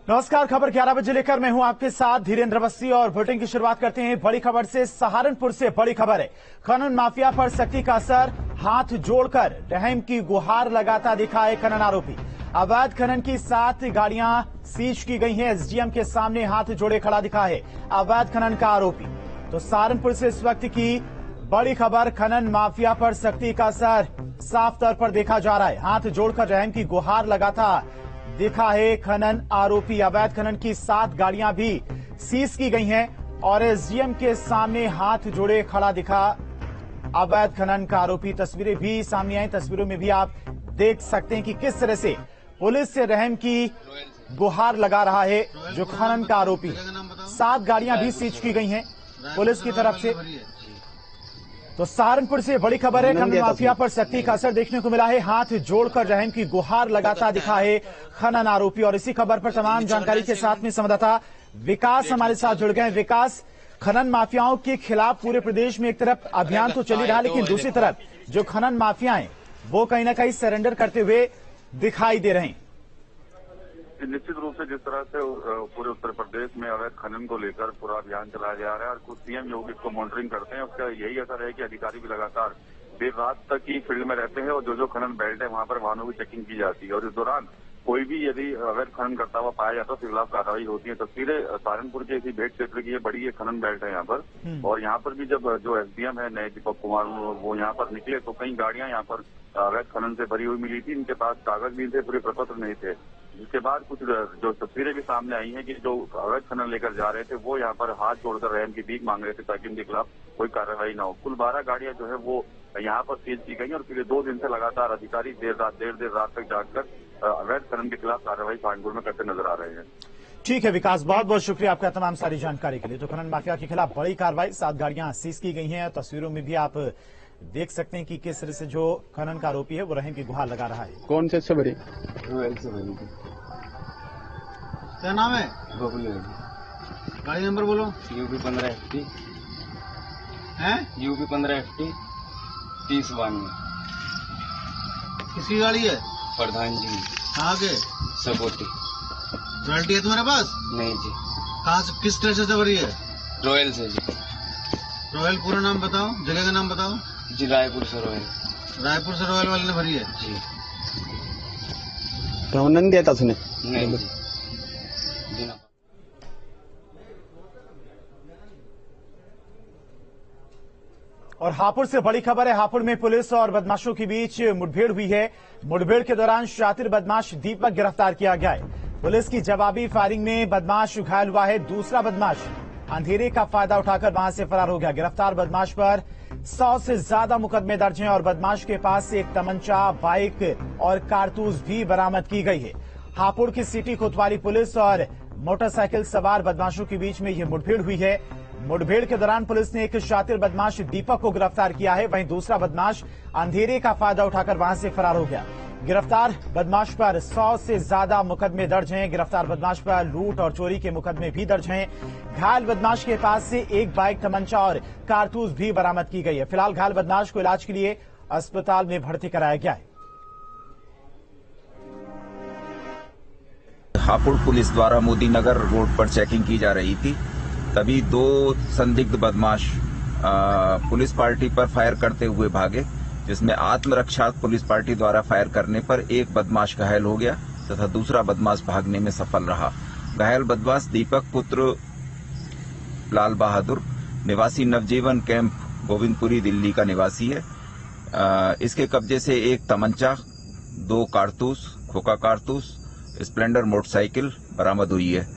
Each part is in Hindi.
नमस्कार, खबर 11 बजे लेकर मैं हूं आपके साथ धीरेन्द्र अवस्थी और बुलेटिन की शुरुआत करते हैं बड़ी खबर से। सहारनपुर से बड़ी खबर है। खनन माफिया पर सख्ती का असर, हाथ जोड़कर रहम की गुहार लगाता दिखा है खनन आरोपी। अवैध खनन की 7 गाड़ियां सीज की गई हैं। एसडीएम के सामने हाथ जोड़े खड़ा दिखा है अवैध खनन का आरोपी। तो सहारनपुर से इस वक्त की बड़ी खबर, खनन माफिया पर सख्ती का असर साफ तौर पर देखा जा रहा है। हाथ जोड़कर रहम की गुहार लगाता दिखा है खनन आरोपी। अवैध खनन की 7 गाड़ियां भी सीज की गई हैं और एसडीएम के सामने हाथ जोड़े खड़ा दिखा अवैध खनन का आरोपी। तस्वीरें भी सामने आई। तस्वीरों में भी आप देख सकते हैं कि किस तरह से पुलिस से रहम की गुहार लगा रहा है जो खनन का आरोपी। 7 गाड़ियां भी सीज की गई हैं पुलिस की तरफ से। तो सहारनपुर से बड़ी खबर है, खनन माफिया पर सख्ती का असर देखने को मिला है। हाथ जोड़कर रहम की गुहार लगाता दिखा है खनन आरोपी। और इसी खबर पर तमाम जानकारी के साथ में संवाददाता विकास हमारे साथ जुड़ गए। विकास, खनन माफियाओं के खिलाफ पूरे प्रदेश में एक तरफ अभियान तो चल ही रहा, लेकिन दूसरी तरफ जो खनन माफिया हैं वो कहीं ना कहीं सरेंडर करते हुए दिखाई दे रहे हैं। निश्चित रूप से जिस तरह से पूरे उत्तर प्रदेश में अवैध खनन को लेकर पूरा अभियान चलाया जा रहा है और कुछ सीएम योगी इसको मॉनिटरिंग करते हैं, उसका यही असर है कि अधिकारी भी लगातार देर रात तक ही फील्ड में रहते हैं और जो खनन बेल्ट है वहां पर वाहनों की चेकिंग की जाती है और इस दौरान कोई भी यदि अवैध खनन करता हुआ पाया जाता है तो खिलाफ कार्रवाई होती है। तस्वीरें सहारनपुर के इसी भेट क्षेत्र की, ये बड़ी ये खनन बेल्ट है यहाँ पर। और यहाँ पर भी जब जो एसडीएम है नए दीपक कुमार, वो यहाँ पर निकले तो कई गाड़ियां यहाँ पर अवैध खनन से भरी हुई मिली थी। इनके पास कागज भी थे, पूरे प्रपत्र नहीं थे। जिसके बाद कुछ जो तस्वीरें भी सामने आई हैं कि जो अवैध खनन लेकर जा रहे थे वो यहाँ पर हाथ जोड़कर रहम की भीख मांग रहे थे ताकि उनके खिलाफ कोई कार्रवाई न हो। कुल 12 गाड़ियां जो है वो यहाँ पर सीज की गई और पिछले 2 दिन से लगातार अधिकारी देर रात तक जागकर अवैध खनन के खिलाफ कार्रवाई सहारनपुर में करते नजर आ रहे हैं। ठीक है विकास, बहुत बहुत शुक्रिया आपका तमाम सारी जानकारी के लिए। तो खनन माफिया के खिलाफ बड़ी कार्रवाई, 7 गाड़ियां सीज की गई हैं। तस्वीरों में भी आप देख सकते हैं कि किस तरह से जो खनन का आरोपी है वो रहम की गुहार लगा रहा है। कौन से भरी? क्या नाम है? गाड़ी नंबर बोलो। यूपी 15 FT है। UP 15 FT 3092। किसकी गाड़ी है? प्रधान जी। कहाँ के? सपोती। रॉयल्टी है तुम्हारे पास? नहीं जी। कहाँ से, किस तरह से भरी है? रॉयल से जी। रॉयल पूरा नाम बताओ, जगह का नाम बताओ। जी रायपुर से रॉयल। रायपुर से रॉयल वाले ने भरी है जी। तो नहीं दिया था उसने? नहीं जी। और हापुड़ से बड़ी खबर है। हापुड़ में पुलिस और बदमाशों के बीच मुठभेड़ हुई है। मुठभेड़ के दौरान शातिर बदमाश दीपक गिरफ्तार किया गया है। पुलिस की जवाबी फायरिंग में बदमाश घायल हुआ है। दूसरा बदमाश अंधेरे का फायदा उठाकर वहां से फरार हो गया। गिरफ्तार बदमाश पर 100 से ज्यादा मुकदमे दर्ज हैं और बदमाश के पास से एक तमंचा, बाइक और कारतूस भी बरामद की गई है। हापुड़ की सिटी कोतवाली पुलिस और मोटरसाइकिल सवार बदमाशों के बीच में यह मुठभेड़ हुई है। मुठभेड़ के दौरान पुलिस ने एक शातिर बदमाश दीपक को गिरफ्तार किया है। वहीं दूसरा बदमाश अंधेरे का फायदा उठाकर वहां से फरार हो गया। गिरफ्तार बदमाश पर 100 से ज्यादा मुकदमे दर्ज हैं। गिरफ्तार बदमाश पर लूट और चोरी के मुकदमे भी दर्ज हैं। घायल बदमाश के पास से एक बाइक, तमंचा और कारतूस भी बरामद की गई है। फिलहाल घायल बदमाश को इलाज के लिए अस्पताल में भर्ती कराया गया है। हापुड़ पुलिस द्वारा मोदी नगर रोड पर चेकिंग की जा रही थी, तभी 2 संदिग्ध बदमाश पुलिस पार्टी पर फायर करते हुए भागे, जिसमें आत्मरक्षा पुलिस पार्टी द्वारा फायर करने पर एक बदमाश घायल हो गया तथा दूसरा बदमाश भागने में सफल रहा। घायल बदमाश दीपक पुत्र लाल बहादुर, निवासी नवजीवन कैंप, गोविंदपुरी, दिल्ली का निवासी है। इसके कब्जे से एक तमंचा, 2 कारतूस, खोखा कारतूस, स्प्लेंडर मोटरसाइकिल बरामद हुई है।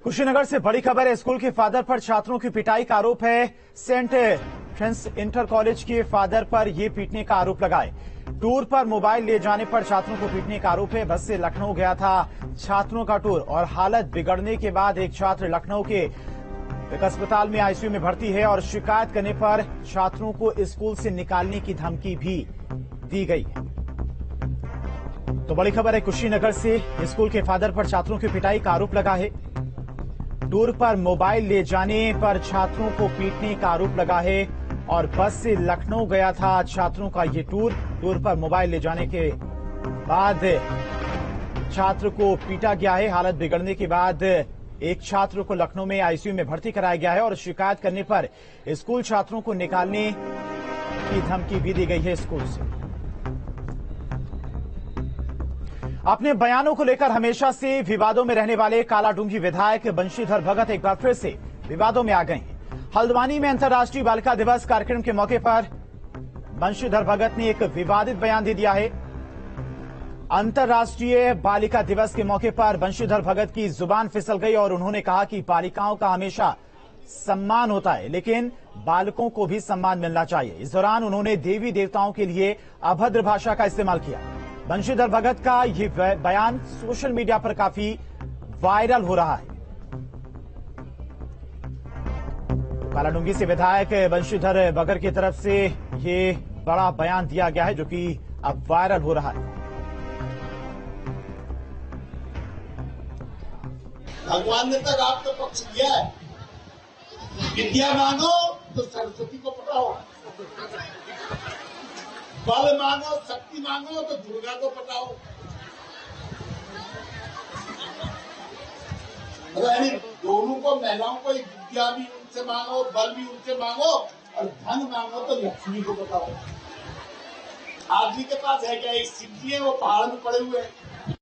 कुशीनगर से बड़ी खबर है। स्कूल के फादर पर छात्रों की पिटाई का आरोप है। सेंट फ्रेंस इंटर कॉलेज के फादर पर यह पीटने का आरोप लगाए। टूर पर मोबाइल ले जाने पर छात्रों को पीटने का आरोप है। बस से लखनऊ गया था छात्रों का टूर और हालत बिगड़ने के बाद एक छात्र लखनऊ के एक अस्पताल में आईसीयू में भर्ती है और शिकायत करने पर छात्रों को स्कूल से निकालने की धमकी भी दी गई है। तो बड़ी खबर है कुशीनगर से। स्कूल के फादर पर छात्रों की पिटाई का आरोप लगा है। टूर पर मोबाइल ले जाने पर छात्रों को पीटने का आरोप लगा है और बस से लखनऊ गया था छात्रों का ये टूर पर मोबाइल ले जाने के बाद छात्र को पीटा गया है। हालत बिगड़ने के बाद एक छात्र को लखनऊ में आईसीयू में भर्ती कराया गया है और शिकायत करने पर स्कूल छात्रों को निकालने की धमकी भी दी गई है स्कूल से। अपने बयानों को लेकर हमेशा से विवादों में रहने वाले कालाडूंगी विधायक बंशीधर भगत एक बार फिर से विवादों में आ गए हैं। हल्द्वानी में अंतर्राष्ट्रीय बालिका दिवस कार्यक्रम के मौके पर बंशीधर भगत ने एक विवादित बयान दे दिया है। अंतर्राष्ट्रीय बालिका दिवस के मौके पर बंशीधर भगत की जुबान फिसल गई और उन्होंने कहा कि बालिकाओं का हमेशा सम्मान होता है, लेकिन बालकों को भी सम्मान मिलना चाहिए। इस दौरान उन्होंने देवी देवताओं के लिए अभद्र भाषा का इस्तेमाल किया। बंशीधर भगत का ये बयान सोशल मीडिया पर काफी वायरल हो रहा है। कालाडूंगी से विधायक बंशीधर भगत की तरफ से ये बड़ा बयान दिया गया है जो कि अब वायरल हो रहा है। भगवान ने तक आपका पक्ष लिया है। विद्या मांगो तो सरस्वती को पढ़ाओ, बल मांगो शक्ति मांगो तो दुर्गा को पढ़ाओ। यानी दोनों को, महिलाओं को विद्या भी उनसे मांगो, बल भी उनसे मांगो और धन मांगो तो लक्ष्मी को बताओ। आदमी के पास है क्या? एक सिद्धि है, वो पहाड़ में पड़े हुए हैं।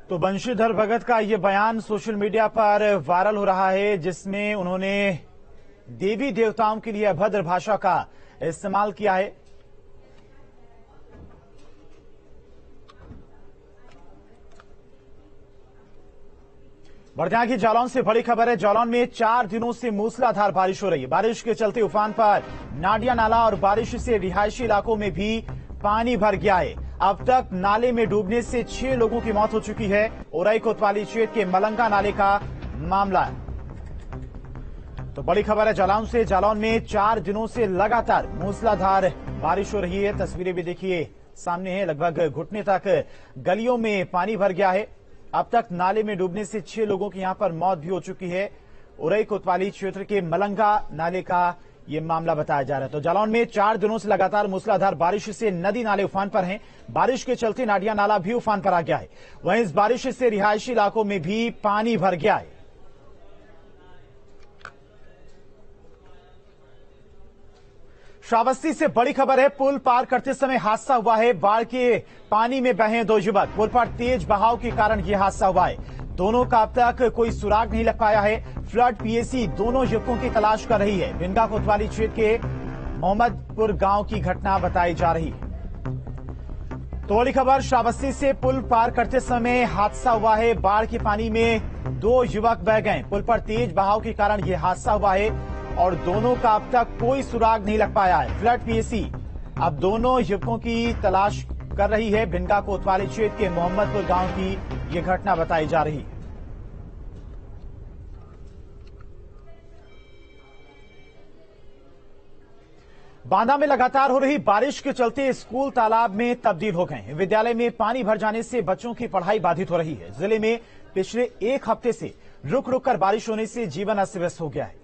तो बंशीधर भगत का ये बयान सोशल मीडिया पर वायरल हो रहा है, जिसमें उन्होंने देवी देवताओं के लिए अभद्र भाषा का इस्तेमाल किया है। बढ़िया की जालौन से बड़ी खबर है। जालौन में 4 दिनों से मूसलाधार बारिश हो रही है। बारिश के चलते उफान पर नाडिया नाला और बारिश से रिहायशी इलाकों में भी पानी भर गया है। अब तक नाले में डूबने से 6 लोगों की मौत हो चुकी है। उरई कोतवाली क्षेत्र के मलंगा नाले का मामला है। तो बड़ी खबर है जालौन से। जालौन में 4 दिनों से लगातार मूसलाधार बारिश हो रही है। तस्वीरें भी देखिए सामने है। लगभग घुटने तक गलियों में पानी भर गया है। अब तक नाले में डूबने से 6 लोगों की यहां पर मौत भी हो चुकी है। उरई कोतवाली क्षेत्र के मलंगा नाले का ये मामला बताया जा रहा है। तो जालौन में 4 दिनों से लगातार मूसलाधार बारिश से नदी नाले उफान पर हैं। बारिश के चलते नाडिया नाला भी उफान पर आ गया है। वहीं इस बारिश से रिहायशी इलाकों में भी पानी भर गया है। श्रावस्ती से बड़ी खबर है। पुल पार करते समय हादसा हुआ है। बाढ़ के पानी में बहे 2 युवक। पुल पर तेज बहाव के कारण यह हादसा हुआ है। दोनों का अब तक कोई सुराग नहीं लग पाया है। फ्लड पीएसी दोनों युवकों की तलाश कर रही है। बिंगा कोतवाली क्षेत्र के मोहम्मदपुर गांव की घटना बताई जा रही है। तो बड़ी खबर, श्रावस्ती से पुल पार करते समय हादसा हुआ है। बाढ़ के पानी में 2 युवक बह गए। पुल पर तेज बहाव के कारण यह हादसा हुआ है और दोनों का अब तक कोई सुराग नहीं लग पाया है। फ्लड पीएसी अब दोनों युवकों की तलाश कर रही है। भिंगा कोतवाली क्षेत्र के मोहम्मदपुर गांव की यह घटना बताई जा रही है। बांदा में लगातार हो रही बारिश के चलते स्कूल तालाब में तब्दील हो गए। विद्यालय में पानी भर जाने से बच्चों की पढ़ाई बाधित हो रही है। जिले में पिछले 1 हफ्ते से रुक रुक कर बारिश होने से जीवन अस्त व्यस्त हो गया है।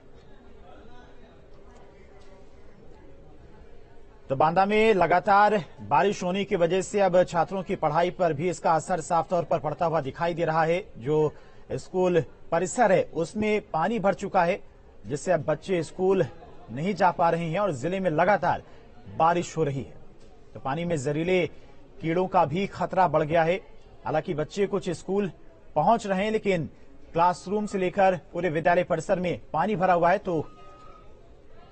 तो बांदा में लगातार बारिश होने की वजह से अब छात्रों की पढ़ाई पर भी इसका असर साफ तौर पर पड़ता हुआ दिखाई दे रहा है। जो स्कूल परिसर है उसमें पानी भर चुका है, जिससे अब बच्चे स्कूल नहीं जा पा रहे हैं और जिले में लगातार बारिश हो रही है। तो पानी में जहरीले कीड़ों का भी खतरा बढ़ गया है। हालांकि बच्चे कुछ स्कूल पहुंच रहे हैं, लेकिन क्लासरूम से लेकर पूरे विद्यालय परिसर में पानी भरा हुआ है, तो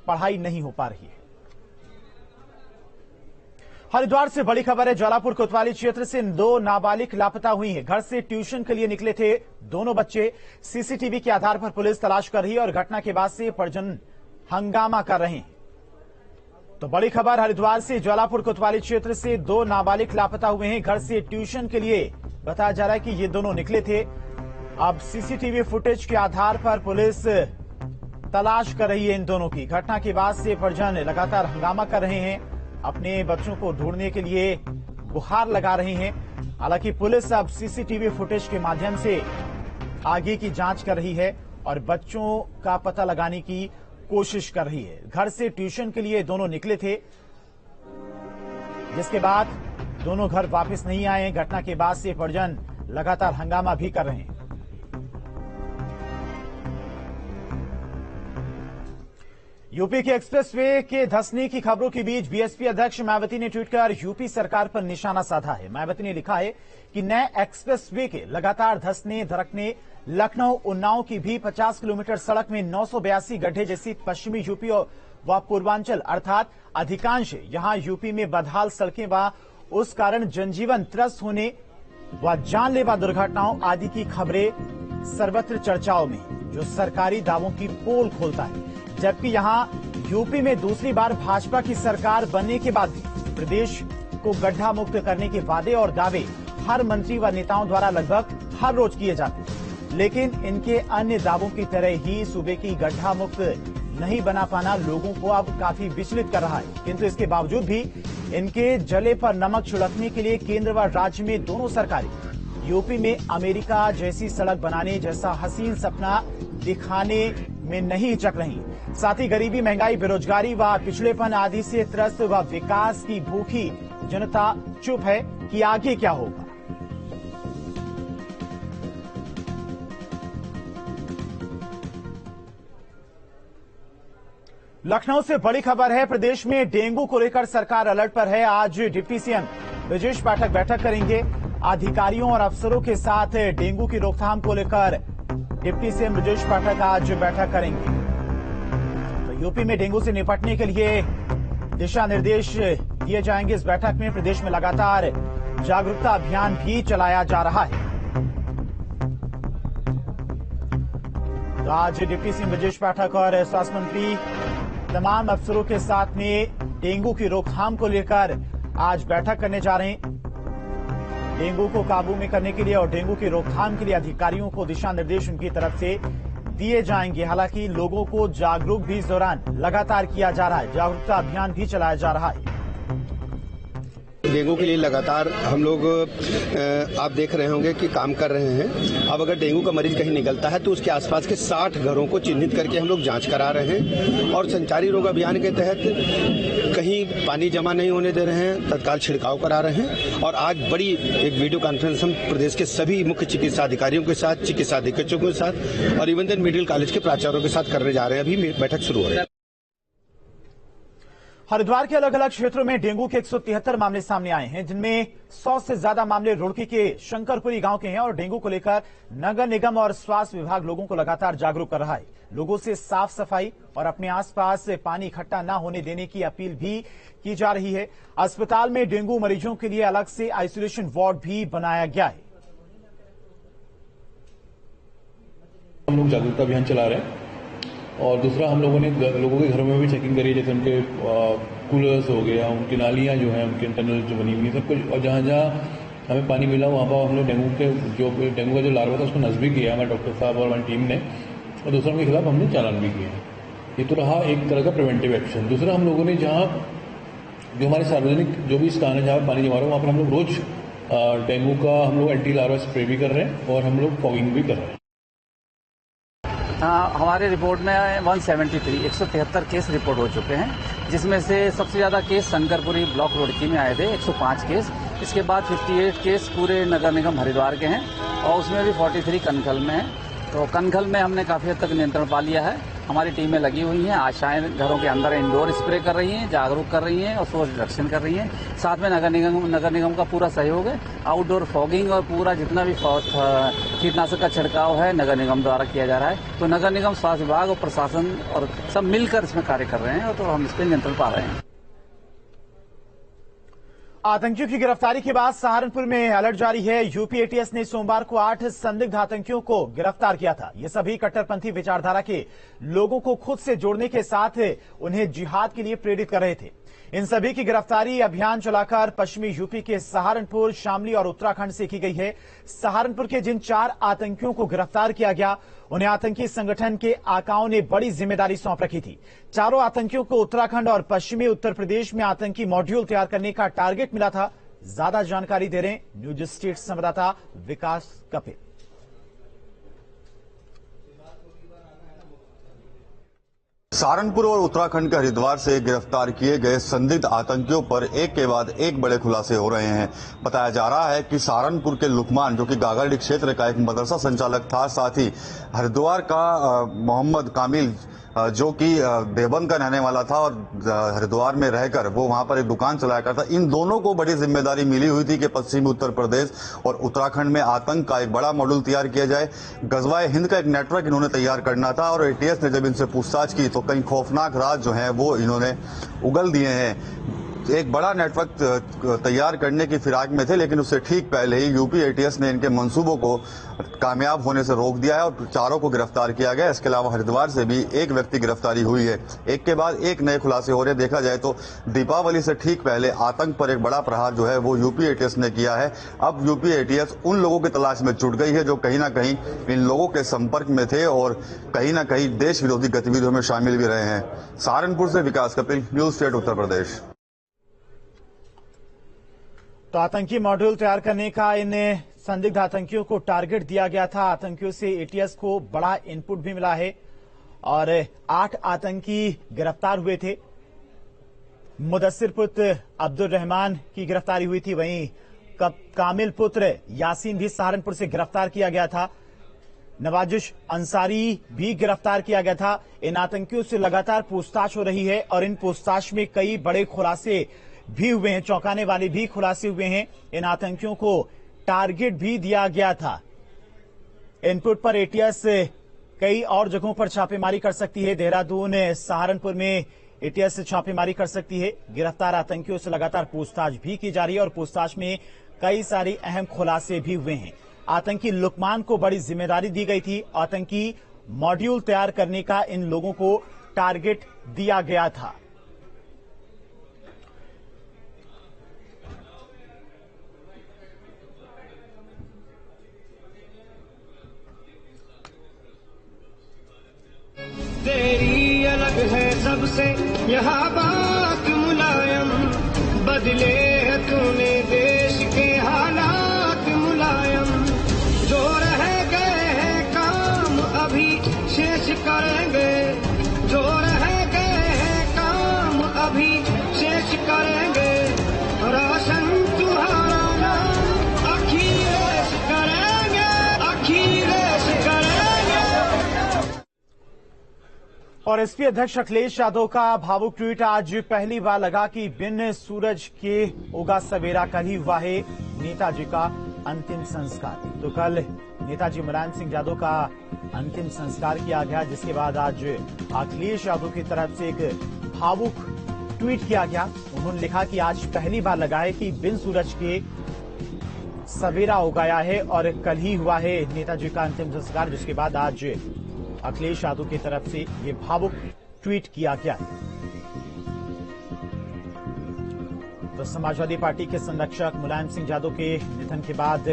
पढ़ाई नहीं हो पा रही है। हरिद्वार से बड़ी खबर है। ज्वालापुर कोतवाली क्षेत्र से 2 नाबालिग लापता हुई हैं। घर से ट्यूशन के लिए निकले थे दोनों बच्चे। सीसीटीवी के आधार पर पुलिस तलाश कर रही है और घटना के बाद से परिजन हंगामा कर रहे हैं। तो बड़ी खबर हरिद्वार से। ज्वालापुर कोतवाली क्षेत्र से 2 नाबालिग लापता हुए हैं। घर से ट्यूशन के लिए बताया जा रहा है कि ये दोनों निकले थे। अब सीसीटीवी फुटेज के आधार पर पुलिस तलाश कर रही है इन दोनों की। घटना के बाद से परिजन लगातार हंगामा कर रहे हैं, अपने बच्चों को ढूंढने के लिए गुहार लगा रहे हैं। हालांकि पुलिस अब सीसीटीवी फुटेज के माध्यम से आगे की जांच कर रही है और बच्चों का पता लगाने की कोशिश कर रही है। घर से ट्यूशन के लिए दोनों निकले थे। जिसके बाद दोनों घर वापस नहीं आए। घटना के बाद से परिजन लगातार हंगामा भी कर रहे हैं। यूपी के एक्सप्रेसवे के धंसने की खबरों के बीच बीएसपी अध्यक्ष मायावती ने ट्वीट कर यूपी सरकार पर निशाना साधा है। मायावती ने लिखा है कि नए एक्सप्रेसवे के लगातार धंसने धड़कने लखनऊ उन्नाव की भी 50 किलोमीटर सड़क में 982 गड्ढे जैसी पश्चिमी यूपी व पूर्वांचल अर्थात अधिकांश यहां यूपी में बदहाल सड़कें व उस कारण जनजीवन त्रस्त होने व जानलेवा दुर्घटनाओं आदि की खबरें सर्वत्र चर्चाओं में, जो सरकारी दावों की पोल खोलता है। जबकि यहां यूपी में दूसरी बार भाजपा की सरकार बनने के बाद भी प्रदेश को गड्ढा मुक्त करने के वादे और दावे हर मंत्री व नेताओं द्वारा लगभग हर रोज किए जाते हैं, लेकिन इनके अन्य दावों की तरह ही सूबे की गड्ढा मुक्त नहीं बना पाना लोगों को अब काफी विचलित कर रहा है। किंतु इसके बावजूद भी इनके जले पर नमक छिड़कने के लिए केंद्र व राज्य में दोनों सरकारें यूपी में अमेरिका जैसी सड़क बनाने जैसा हसीन सपना दिखाने में नहीं हिचक रही। साथ ही गरीबी, महंगाई, बेरोजगारी व पिछड़ेपन आदि से त्रस्त व विकास की भूखी जनता चुप है कि आगे क्या होगा। लखनऊ से बड़ी खबर है। प्रदेश में डेंगू को लेकर सरकार अलर्ट पर है। आज डिप्टी सीएम ब्रजेश पाठक बैठक करेंगे। अधिकारियों और अफसरों के साथ डेंगू की रोकथाम को लेकर डिप्टी सीएम ब्रजेश पाठक आज बैठक करेंगे। तो यूपी में डेंगू से निपटने के लिए दिशा निर्देश दिए जाएंगे। इस बैठक में प्रदेश में लगातार जागरूकता अभियान भी चलाया जा रहा है। तो आज डिप्टी सीएम ब्रजेश पाठक और स्वास्थ्य मंत्री तमाम अफसरों के साथ में डेंगू की रोकथाम को लेकर आज बैठक करने जा रहे हैं। डेंगू को काबू में करने के लिए और डेंगू की रोकथाम के लिए अधिकारियों को दिशा निर्देश उनकी तरफ से दिए जाएंगे। हालांकि लोगों को जागरूक भी इस दौरान लगातार किया जा रहा है। जागरूकता अभियान भी चलाया जा रहा है। डेंगू के लिए लगातार हम लोग आप देख रहे होंगे कि काम कर रहे हैं। अब अगर डेंगू का मरीज कहीं निकलता है तो उसके आसपास के 60 घरों को चिन्हित करके हम लोग जांच करा रहे हैं और संचारी रोग अभियान के तहत कहीं पानी जमा नहीं होने दे रहे हैं, तत्काल छिड़काव करा रहे हैं। और आज बड़ी एक वीडियो कॉन्फ्रेंस हम प्रदेश के सभी मुख्य चिकित्सा अधिकारियों के साथ, चिकित्सा अधीक्षकों के साथ और इवन मेडिकल कॉलेज के प्राचार्यों के साथ करने जा रहे हैं। अभी बैठक शुरू हो रही है। हरिद्वार के अलग अलग क्षेत्रों में डेंगू के 173 मामले सामने आए हैं, जिनमें 100 से ज्यादा मामले रुड़की के शंकरपुरी गांव के हैं। और डेंगू को लेकर नगर निगम और स्वास्थ्य विभाग लोगों को लगातार जागरूक कर रहा है। लोगों से साफ सफाई और अपने आसपास पानी इकट्ठा न होने देने की अपील भी की जा रही है। अस्पताल में डेंगू मरीजों के लिए अलग से आइसोलेशन वार्ड भी बनाया गया है। हम लोग जागरूकता अभियान चला रहे हैं और दूसरा हम लोगों ने लोगों के घरों में भी चेकिंग करी, जैसे उनके कूलर्स हो गया, उनकी नालियां जो हैं, उनके इंटरनल जो बनी हुई है, सब कुछ। और जहां जहां हमें पानी मिला वहां पर हम लोग डेंगू का जो लार्वा था उसको नस्ब किया हमारे डॉक्टर साहब और हमारी टीम ने, और दूसरों के खिलाफ हमने चालान भी किया। ये तो रहा एक तरह का प्रिवेंटिव एक्शन। दूसरा हम लोगों ने जहां जो हमारे सार्वजनिक जो भी स्थान है जहां पानी जमा रहा है वहां पर हम लोग रोज डेंगू का हम लोग एंटी लार्वा स्प्रे भी कर रहे हैं और हम लोग फॉगिंग भी कर रहे हैं। हमारे रिपोर्ट में 173 केस रिपोर्ट हो चुके हैं, जिसमें से सबसे ज्यादा केस शंकरपुरी ब्लॉक रोडकी में आए थे 105 केस। इसके बाद 58 केस पूरे नगर निगम हरिद्वार के हैं और उसमें भी 43 कनखल में है। तो कनखल में हमने काफी हद तक नियंत्रण पा लिया है। हमारी टीमें लगी हुई हैं, आशाएं घरों के अंदर इंडोर स्प्रे कर रही हैं, जागरूक कर रही हैं और सोर्स रिडक्शन कर रही हैं। साथ में नगर निगम का पूरा सहयोग है। आउटडोर फॉगिंग और पूरा जितना भी कीटनाशक का छिड़काव है नगर निगम द्वारा किया जा रहा है। तो नगर निगम, स्वास्थ्य विभाग और प्रशासन और सब मिलकर इसमें कार्य कर रहे हैं और तो हम इस पर नियंत्रण पा रहे हैं। आतंकियों की गिरफ्तारी के बाद सहारनपुर में अलर्ट जारी है। यूपी एटीएस ने सोमवार को 8 संदिग्ध आतंकियों को गिरफ्तार किया था। ये सभी कट्टरपंथी विचारधारा के लोगों को खुद से जोड़ने के साथ उन्हें जिहाद के लिए प्रेरित कर रहे थे। इन सभी की गिरफ्तारी अभियान चलाकर पश्चिमी यूपी के सहारनपुर, शामली और उत्तराखंड से की गई है। सहारनपुर के जिन 4 आतंकियों को गिरफ्तार किया गया, उन्हें आतंकी संगठन के आकाओं ने बड़ी जिम्मेदारी सौंप रखी थी। चारों आतंकियों को उत्तराखंड और पश्चिमी उत्तर प्रदेश में आतंकी मॉड्यूल तैयार करने का टारगेट मिला था। ज्यादा जानकारी दे रहे हैं न्यूज स्टेट संवाददाता विकास कपिल। सहारनपुर और उत्तराखंड के हरिद्वार से गिरफ्तार किए गए संदिग्ध आतंकियों पर एक के बाद एक बड़े खुलासे हो रहे हैं। बताया जा रहा है कि सहारनपुर के लुकमान, जो कि गागरडी क्षेत्र का एक मदरसा संचालक था, साथ ही हरिद्वार का मोहम्मद कामिल, जो कि देवबंद का रहने वाला था और हरिद्वार में रहकर वो वहां पर एक दुकान चलाया करता, इन दोनों को बड़ी जिम्मेदारी मिली हुई थी कि पश्चिमी उत्तर प्रदेश और उत्तराखंड में आतंक का एक बड़ा मॉड्यूल तैयार किया जाए। गजवाए हिंद का एक नेटवर्क इन्होंने तैयार करना था और एटीएस ने जब इनसे पूछताछ की तो कई खौफनाक राज जो हैं वो इन्होंने उगल दिए हैं। एक बड़ा नेटवर्क तैयार करने की फिराक में थे, लेकिन उससे ठीक पहले ही यूपी एटीएस ने इनके मंसूबों को कामयाब होने से रोक दिया है और चारों को गिरफ्तार किया गया। इसके अलावा हरिद्वार से भी एक व्यक्ति गिरफ्तारी हुई है। एक के बाद एक नए खुलासे हो रहे। देखा जाए तो दीपावली से ठीक पहले आतंक पर एक बड़ा प्रहार जो है वो यूपी एटीएस ने किया है। अब यूपी एटीएस उन लोगों की तलाश में जुट गई है जो कहीं ना कहीं इन लोगों के संपर्क में थे और कहीं ना कहीं देश विरोधी गतिविधियों में शामिल भी रहे हैं। सहारनपुर से विकास कपिल, न्यूज स्टेट उत्तर प्रदेश। तो आतंकी मॉड्यूल तैयार करने का इन संदिग्ध आतंकियों को टारगेट दिया गया था। आतंकियों से एटीएस को बड़ा इनपुट भी मिला है और 8 आतंकी गिरफ्तार हुए थे। मुदस्सिर पुत्र अब्दुल रहमान की गिरफ्तारी हुई थी, वहीं कामिल पुत्र यासीन भी सहारनपुर से गिरफ्तार किया गया था। नवाजुश अंसारी भी गिरफ्तार किया गया था। इन आतंकियों से लगातार पूछताछ हो रही है और इन पूछताछ में कई बड़े खुलासे भी हुए हैं, चौंकाने वाले भी खुलासे हुए हैं। इन आतंकियों को टारगेट भी दिया गया था। इनपुट पर एटीएस कई और जगहों पर छापेमारी कर सकती है। देहरादून, सहारनपुर में एटीएस छापेमारी कर सकती है। गिरफ्तार आतंकियों से लगातार पूछताछ भी की जा रही है और पूछताछ में कई सारी अहम खुलासे भी हुए हैं। आतंकी लुकमान को बड़ी जिम्मेदारी दी गई थी। आतंकी मॉड्यूल तैयार करने का इन लोगों को टारगेट दिया गया था। तेरी अलग है सबसे यहाँ बात मुलायम, बदले है तूने देश के हालात मुलायम। जो रह गए हैं काम अभी शेष करेंगे, जो रह गए हैं काम अभी शेष करेंगे। रोशन तुम्हारा नाम अखिलेश करेंगे, अखिलेश करेंगे। और एसपी अध्यक्ष अखिलेश यादव का भावुक ट्वीट आज पहली बार लगा कि बिन सूरज के उगा सवेरा, कल ही हुआ है नेताजी का अंतिम संस्कार। तो कल नेताजी मुलायम सिंह यादव का अंतिम संस्कार किया गया, जिसके बाद आज अखिलेश यादव की तरफ से एक भावुक ट्वीट किया गया। उन्होंने लिखा कि आज पहली बार लगा है कि बिन सूरज के सवेरा उगाया है और कल ही हुआ है नेताजी का अंतिम संस्कार, जिसके बाद आज अखिलेश यादव की तरफ से ये भावुक ट्वीट किया गया। तो समाजवादी पार्टी के संरक्षक मुलायम सिंह यादव के निधन के बाद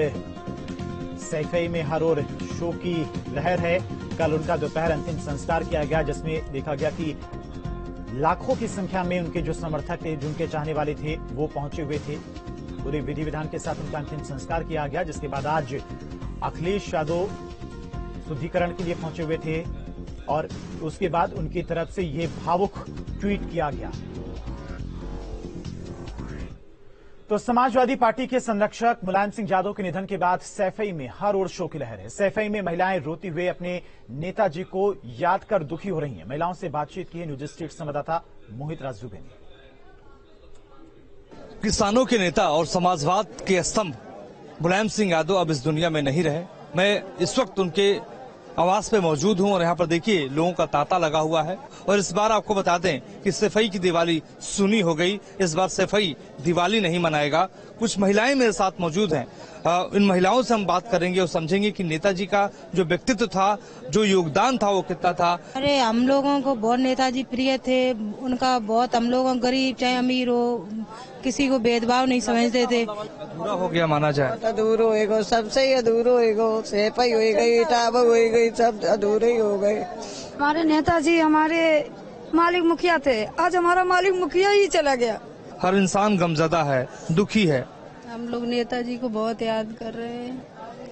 सैफई में हर ओर शोक की लहर है। कल उनका दोपहर अंतिम संस्कार किया गया, जिसमें देखा गया कि लाखों की संख्या में उनके जो समर्थक थे, जो उनके चाहने वाले थे, वो पहुंचे हुए थे। पूरे विधि विधान के साथ उनका अंतिम संस्कार किया गया, जिसके बाद आज अखिलेश यादव शुद्धिकरण के लिए पहुंचे हुए थे और उसके बाद उनकी तरफ से ये भावुक ट्वीट किया गया। तो समाजवादी पार्टी के संरक्षक मुलायम सिंह यादव के निधन के बाद सैफई में हर ओर शोक की लहर है। सैफई में महिलाएं रोती हुए अपने नेताजी को याद कर दुखी हो रही हैं। महिलाओं से बातचीत की है न्यूज स्टेट संवाददाता मोहित राजदुबे ने। किसानों के नेता और समाजवाद के स्तंभ मुलायम सिंह यादव अब इस दुनिया में नहीं रहे। मैं इस वक्त उनके आवास पे मौजूद हूं और यहाँ पर देखिए लोगों का तांता लगा हुआ है। और इस बार आपको बता दें कि सैफई की दिवाली सुनी हो गई। इस बार सैफई दिवाली नहीं मनाएगा। कुछ महिलाएं मेरे साथ मौजूद हैं। इन महिलाओं से हम बात करेंगे और समझेंगे कि नेताजी का जो व्यक्तित्व था, जो योगदान था, वो कितना था। अरे हम लोगों को बहुत नेताजी प्रिय थे। उनका बहुत, हम लोगों गरीब चाहे अमीर हो, किसी को भेदभाव नहीं समझते थे। अधूरा हो गया माना जाए। अधूरो होएगा, सबसे ही अधूरो होएगा। सैफई हो गई, टाब हो गई, सब अधूरे ही हो गए। हमारे नेताजी हमारे मालिक मुखिया थे, आज हमारा मालिक मुखिया ही चला गया। हर इंसान गमजदा है, दुखी है। हम लोग नेताजी को बहुत याद कर रहे हैं,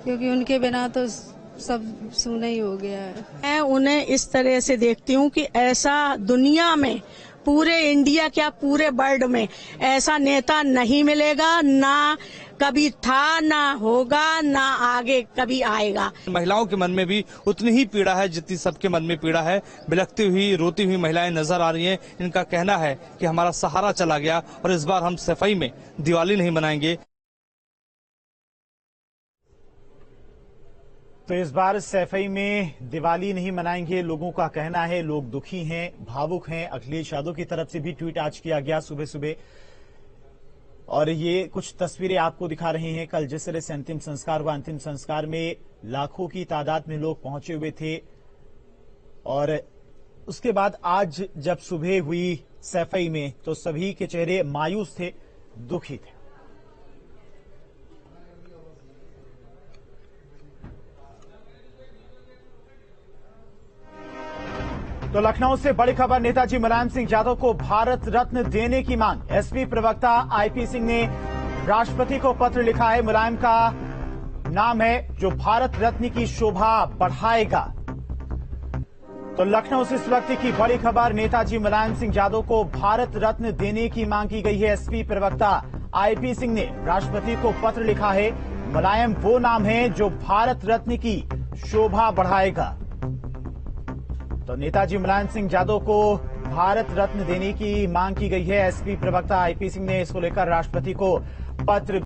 क्योंकि उनके बिना तो सब सुना ही हो गया है। मैं उन्हें इस तरह से देखती हूँ कि ऐसा दुनिया में, पूरे इंडिया क्या पूरे वर्ल्ड में ऐसा नेता नहीं मिलेगा, ना कभी था, ना होगा, ना आगे कभी आएगा। महिलाओं के मन में भी उतनी ही पीड़ा है जितनी सबके मन में पीड़ा है। बिलखती हुई, रोती हुई महिलाएं नजर आ रही हैं। इनका कहना है कि हमारा सहारा चला गया और इस बार हम सफाई में दिवाली नहीं मनाएंगे। तो इस बार सैफई में दिवाली नहीं मनाएंगे, लोगों का कहना है। लोग दुखी हैं, भावुक हैं। अखिलेश यादव की तरफ से भी ट्वीट आज किया गया सुबह सुबह, और ये कुछ तस्वीरें आपको दिखा रहे हैं। कल जिस तरह से अंतिम संस्कार हुआ, अंतिम संस्कार में लाखों की तादाद में लोग पहुंचे हुए थे, और उसके बाद आज जब सुबह हुई सैफई में तो सभी के चेहरे मायूस थे, दुखी थे। तो लखनऊ से बड़ी खबर, नेताजी मुलायम सिंह यादव को भारत रत्न देने की मांग। एसपी प्रवक्ता आईपी सिंह ने राष्ट्रपति को पत्र लिखा है। मुलायम का नाम है जो भारत रत्न की शोभा बढ़ाएगा। तो लखनऊ से इस वक्त की बड़ी खबर, नेताजी मुलायम सिंह यादव को भारत रत्न देने की मांग की गई है। एसपी प्रवक्ता आईपी सिंह ने राष्ट्रपति को पत्र लिखा है। मुलायम वो नाम है जो भारत रत्न की शोभा बढ़ाएगा। तो नेताजी मुलायम सिंह यादव को भारत रत्न देने की मांग की गई है। एसपी प्रवक्ता आईपी सिंह ने इसको लेकर राष्ट्रपति को पत्र